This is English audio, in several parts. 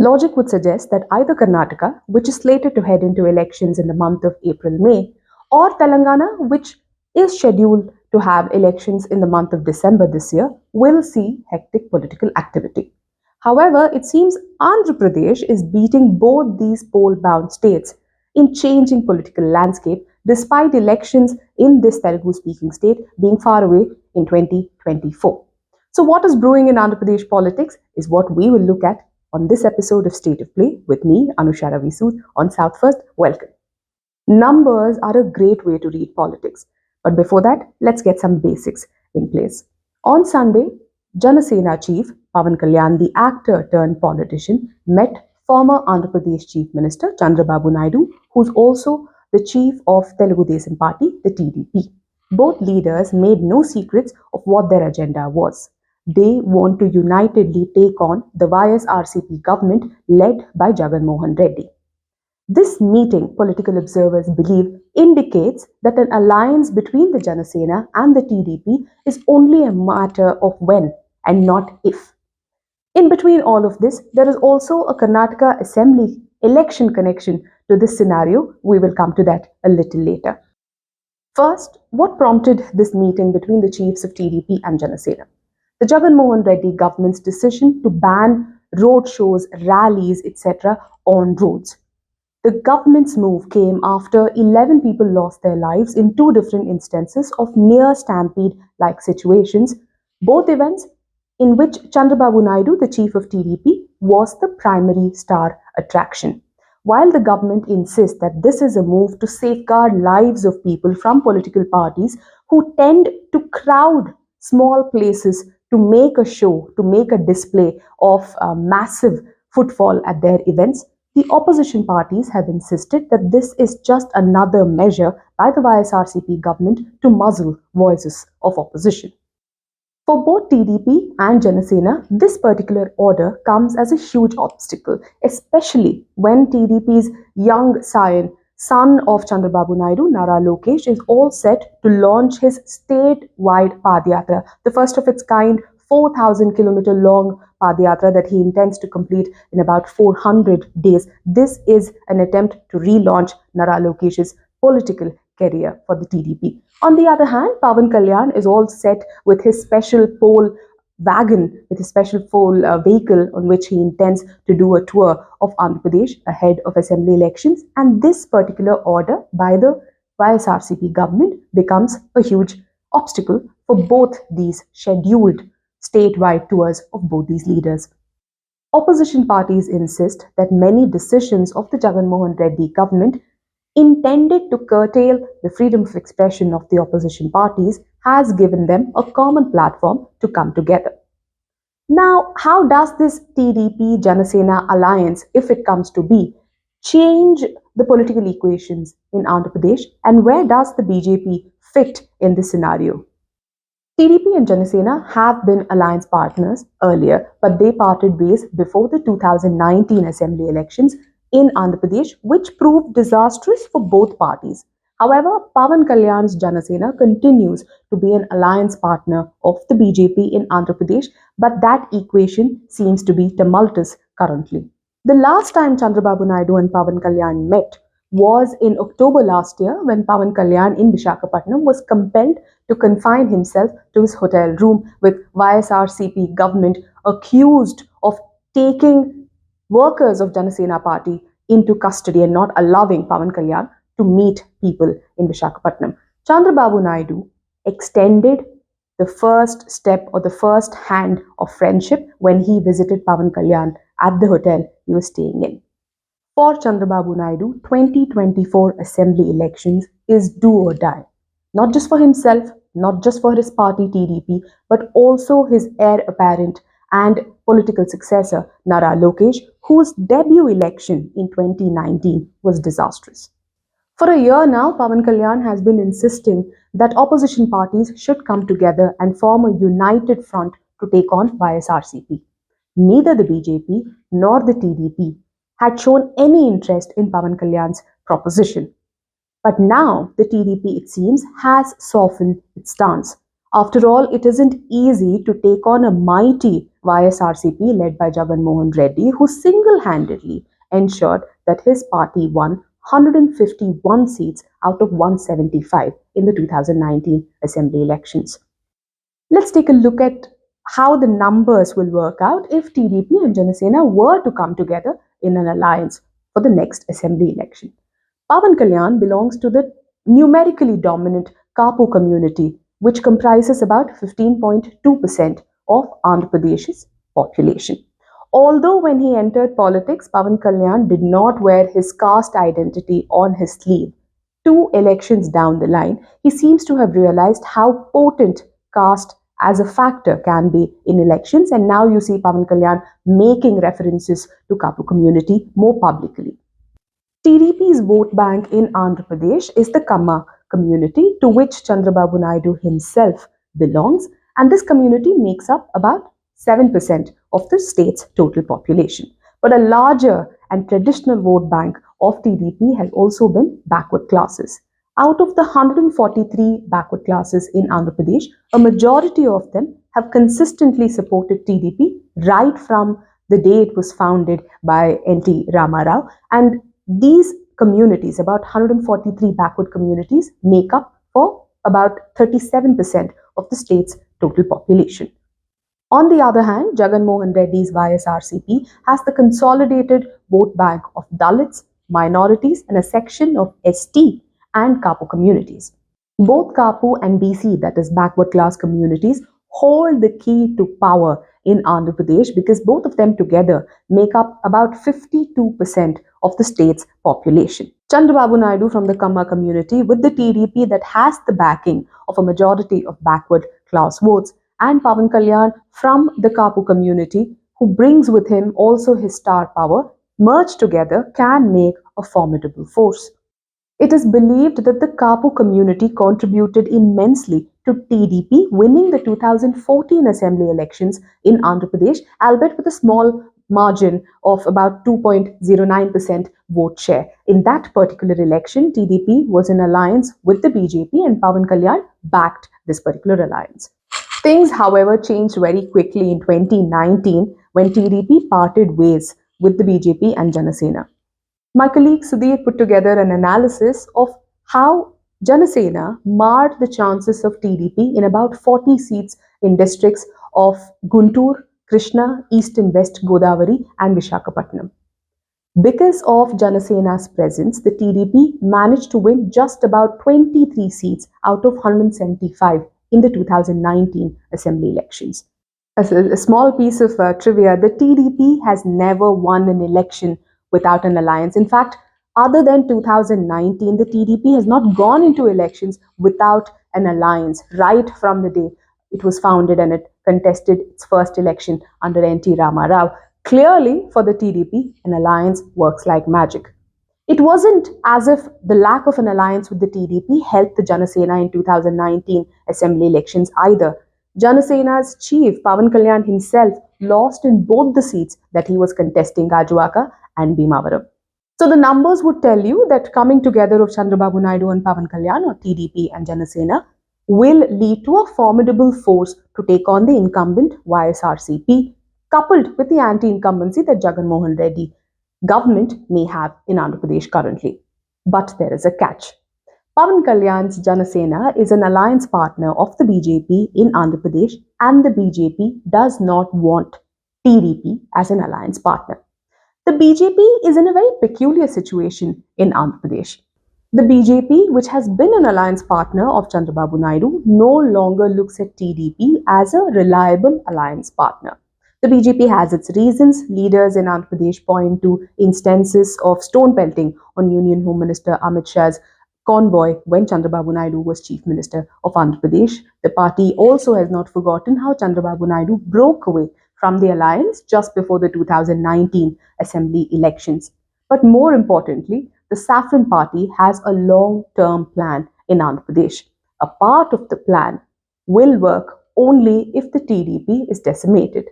Logic would suggest that either Karnataka, which is slated to head into elections in the month of April-May, or Telangana, which is scheduled to have elections in the month of December this year, will see hectic political activity. However, it seems Andhra Pradesh is beating both these poll-bound states in changing political landscape despite elections in this Telugu-speaking state being far away in 2024. So what is brewing in Andhra Pradesh politics is what we will look at on this episode of State of Play with me, Anusha Ravi Sood, on South First. Welcome. Numbers are a great way to read politics. But before that, let's get some basics in place. On Sunday, Jana Sena chief Pawan Kalyan, the actor turned politician, met former Andhra Pradesh Chief Minister Chandrababu Naidu, who's also the chief of Telugu Desam Party, the TDP. Both leaders made no secrets of what their agenda was. They want to unitedly take on the YSRCP government led by Jagan Mohan Reddy. This meeting, political observers believe, indicates that an alliance between the Jana Sena and the TDP is only a matter of when and not if. In between all of this, there is also a Karnataka Assembly election connection to this scenario. We will come to that a little later. First, what prompted this meeting between the chiefs of TDP and Jana Sena? The Jagan Mohan Reddy government's decision to ban road shows, rallies, etc. on roads. The government's move came after 11 people lost their lives in two different instances of near stampede-like situations, both events in which Chandrababu Naidu, the chief of TDP, was the primary star attraction. While the government insists that this is a move to safeguard lives of people from political parties who tend to crowd small places to make a show, to make a display of massive footfall at their events, the opposition parties have insisted that this is just another measure by the YSRCP government to muzzle voices of opposition. For both TDP and Jana Sena, this particular order comes as a huge obstacle, especially when TDP's young scion, son of Chandrababu Naidu, Nara Lokesh, is all set to launch his state-wide Padyatra, the first of its kind 4,000-kilometer long Padyatra that he intends to complete in about 400 days. This is an attempt to relaunch Nara Lokesh's political career for the TDP. On the other hand, Pawan Kalyan is all set with his special pole wagon, with his special pole vehicle on which he intends to do a tour of Andhra Pradesh ahead of assembly elections. And this particular order by the YSRCP government becomes a huge obstacle for both these scheduled statewide tours of both these leaders. Opposition parties insist that many decisions of the Jagan Mohan Reddy government intended to curtail the freedom of expression of the opposition parties has given them a common platform to come together. Now, how does this TDP-Jana Sena alliance, if it comes to be, change the political equations in Andhra Pradesh, and where does the BJP fit in this scenario? TDP and Jana Sena have been alliance partners earlier, but they parted ways before the 2019 assembly elections in Andhra Pradesh, which proved disastrous for both parties. However, Pawan Kalyan's Jana Sena continues to be an alliance partner of the BJP in Andhra Pradesh, but that equation seems to be tumultuous currently. The last time Chandrababu Naidu and Pawan Kalyan met was in October last year, when Pawan Kalyan in Visakhapatnam was compelled to confine himself to his hotel room, with YSRCP government accused of taking workers of Jana Sena party into custody and not allowing Pawan Kalyan to meet people in Visakhapatnam. Chandrababu Naidu extended the first step or the first hand of friendship when he visited Pawan Kalyan at the hotel he was staying in. For Chandrababu Naidu, 2024 assembly elections is do or die. Not just for himself, not just for his party TDP, but also his heir apparent and political successor, Nara Lokesh, whose debut election in 2019 was disastrous. For a year now, Pawan Kalyan has been insisting that opposition parties should come together and form a united front to take on YSRCP. Neither the BJP nor the TDP had shown any interest in Pawan Kalyan's proposition. But now the TDP, it seems, has softened its stance. After all, it isn't easy to take on a mighty YSRCP led by Jagan Mohan Reddy, who single handedly ensured that his party won 151 seats out of 175 in the 2019 Assembly elections. Let's take a look at how the numbers will work out if TDP and Jana Sena were to come together in an alliance for the next Assembly election. Pawan Kalyan belongs to the numerically dominant Kapu community, which comprises about 15.2% of Andhra Pradesh's population. Although when he entered politics, Pawan Kalyan did not wear his caste identity on his sleeve, two elections down the line, he seems to have realized how potent caste as a factor can be in elections, and now you see Pawan Kalyan making references to Kapu community more publicly. TDP's vote bank in Andhra Pradesh is the Kamma community, to which Chandrababu Naidu himself belongs, and this community makes up about 7% of the state's total population. But a larger and traditional vote bank of TDP has also been backward classes. Out of the 143 backward classes in Andhra Pradesh, a majority of them have consistently supported TDP right from the day it was founded by N.T. Ramarao, and these communities, about 143 backward communities, make up for about 37% of the state's total population. On the other hand, Jagan Mohan Reddy's YSRCP has the consolidated vote bank of Dalits, minorities, and a section of ST and Kapu communities. Both Kapu and BC, that is backward class communities, hold the key to power in Andhra Pradesh because both of them together make up about 52% of the state's population. Chandrababu Naidu from the Kamma community, with the TDP that has the backing of a majority of backward class votes, and Pawan Kalyan from the Kapu community, who brings with him also his star power, merged together can make a formidable force. It is believed that the Kapu community contributed immensely to TDP winning the 2014 Assembly elections in Andhra Pradesh, albeit with a small margin of about 2.09% vote share. In that particular election, TDP was in alliance with the BJP and Pawan Kalyan backed this particular alliance. Things, however, changed very quickly in 2019 when TDP parted ways with the BJP and Jana Sena. My colleague Sudhir put together an analysis of how Jana Sena marred the chances of TDP in about 40 seats in districts of Guntur, Krishna, East and West Godavari, and Vishakhapatnam. Because of Jana Sena's presence, the TDP managed to win just about 23 seats out of 175 in the 2019 Assembly elections. As a small piece of trivia, the TDP has never won an election without an alliance. In fact, other than 2019, the TDP has not gone into elections without an alliance right from the day it was founded and it contested its first election under N.T. Ramarao. Clearly, for the TDP, an alliance works like magic. It wasn't as if the lack of an alliance with the TDP helped the Jana Sena in 2019 Assembly elections either. Jana Sena's chief, Pawan Kalyan himself, lost in both the seats that he was contesting, Gajuaka and Bhimavaram. So the numbers would tell you that coming together of Chandrababu Naidu and Pawan Kalyan, or TDP and Jana Sena, will lead to a formidable force to take on the incumbent YSRCP, coupled with the anti-incumbency that Jagan Mohan Reddy government may have in Andhra Pradesh currently. But there is a catch. Pawan Kalyan's Jana Sena is an alliance partner of the BJP in Andhra Pradesh, and the BJP does not want TDP as an alliance partner. The BJP is in a very peculiar situation in Andhra Pradesh. The BJP, which has been an alliance partner of Chandrababu Naidu, no longer looks at TDP as a reliable alliance partner. The BJP has its reasons. Leaders in Andhra Pradesh point to instances of stone pelting on Union Home Minister Amit Shah's convoy when Chandrababu Naidu was Chief Minister of Andhra Pradesh. The party also has not forgotten how Chandrababu Naidu broke away from the alliance just before the 2019 Assembly elections. But more importantly, the Saffron Party has a long-term plan in Andhra Pradesh. A part of the plan will work only if the TDP is decimated.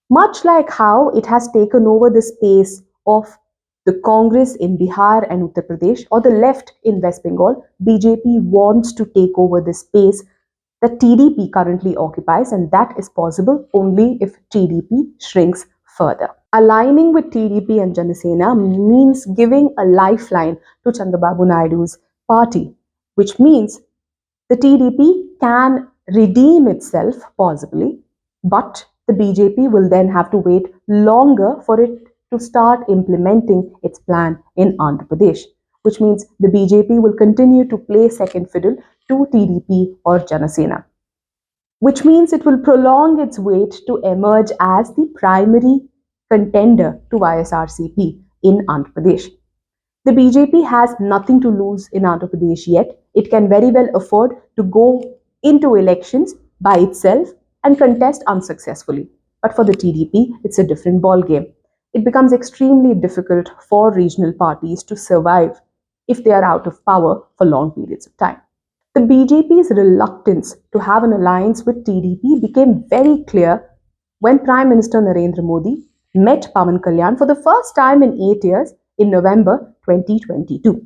Much like how it has taken over the space of the Congress in Bihar and Uttar Pradesh, or the left in West Bengal, BJP wants to take over the space that TDP currently occupies, and that is possible only if TDP shrinks further. Aligning with TDP and Jana Sena means giving a lifeline to Chandrababu Naidu's party, which means the TDP can redeem itself possibly, but the BJP will then have to wait longer for it to start implementing its plan in Andhra Pradesh, which means the BJP will continue to play second fiddle to TDP or Jana Sena, which means it will prolong its wait to emerge as the primary contender to YSRCP in Andhra Pradesh. The BJP has nothing to lose in Andhra Pradesh yet. It can very well afford to go into elections by itself and contest unsuccessfully. But for the TDP, it's a different ballgame. It becomes extremely difficult for regional parties to survive if they are out of power for long periods of time. The BJP's reluctance to have an alliance with TDP became very clear when Prime Minister Narendra Modi met Pawan Kalyan for the first time in 8 years in November 2022.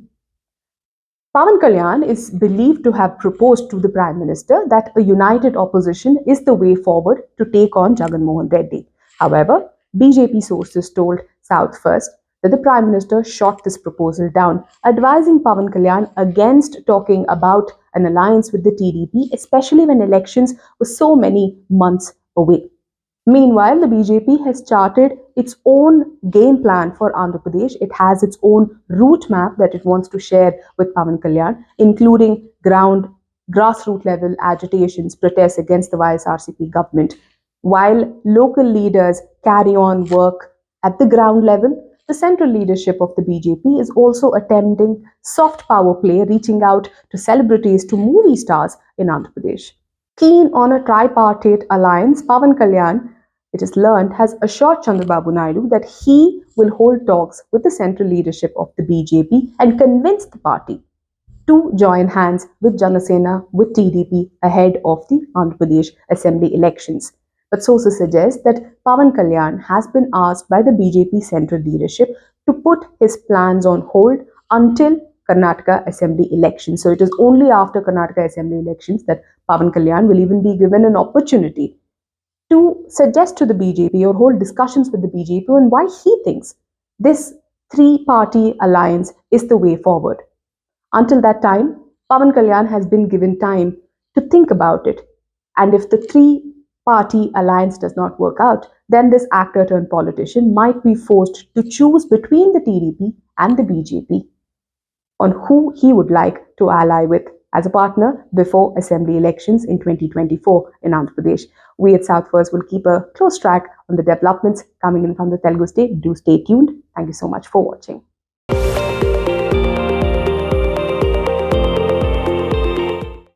Pawan Kalyan is believed to have proposed to the Prime Minister that a united opposition is the way forward to take on Jagan Mohan Reddy. However, BJP sources told South First that the Prime Minister shot this proposal down, advising Pawan Kalyan against talking about an alliance with the TDP, especially when elections were so many months away. Meanwhile, the BJP has charted its own game plan for Andhra Pradesh. It has its own route map that it wants to share with Pawan Kalyan, including grassroots level agitations, protests against the YSRCP government. While local leaders carry on work at the ground level, the central leadership of the BJP is also attempting soft power play, reaching out to celebrities, to movie stars in Andhra Pradesh. Keen on a tripartite alliance, Pawan Kalyan, it is learned, has assured Chandrababu Naidu that he will hold talks with the central leadership of the BJP and convince the party to join hands with Jana Sena, with TDP ahead of the Andhra Pradesh Assembly elections. But sources suggest that Pawan Kalyan has been asked by the BJP central leadership to put his plans on hold until Karnataka Assembly elections. So it is only after Karnataka Assembly elections that Pawan Kalyan will even be given an opportunity to suggest to the BJP or hold discussions with the BJP on why he thinks this three-party alliance is the way forward. Until that time, Pawan Kalyan has been given time to think about it. And if the three-party alliance does not work out, then this actor turned politician might be forced to choose between the TDP and the BJP on who he would like to ally with as a partner before assembly elections in 2024 in Andhra Pradesh. We at South First will keep a close track on the developments coming in from the Telugu state. Do stay tuned. Thank you so much for watching.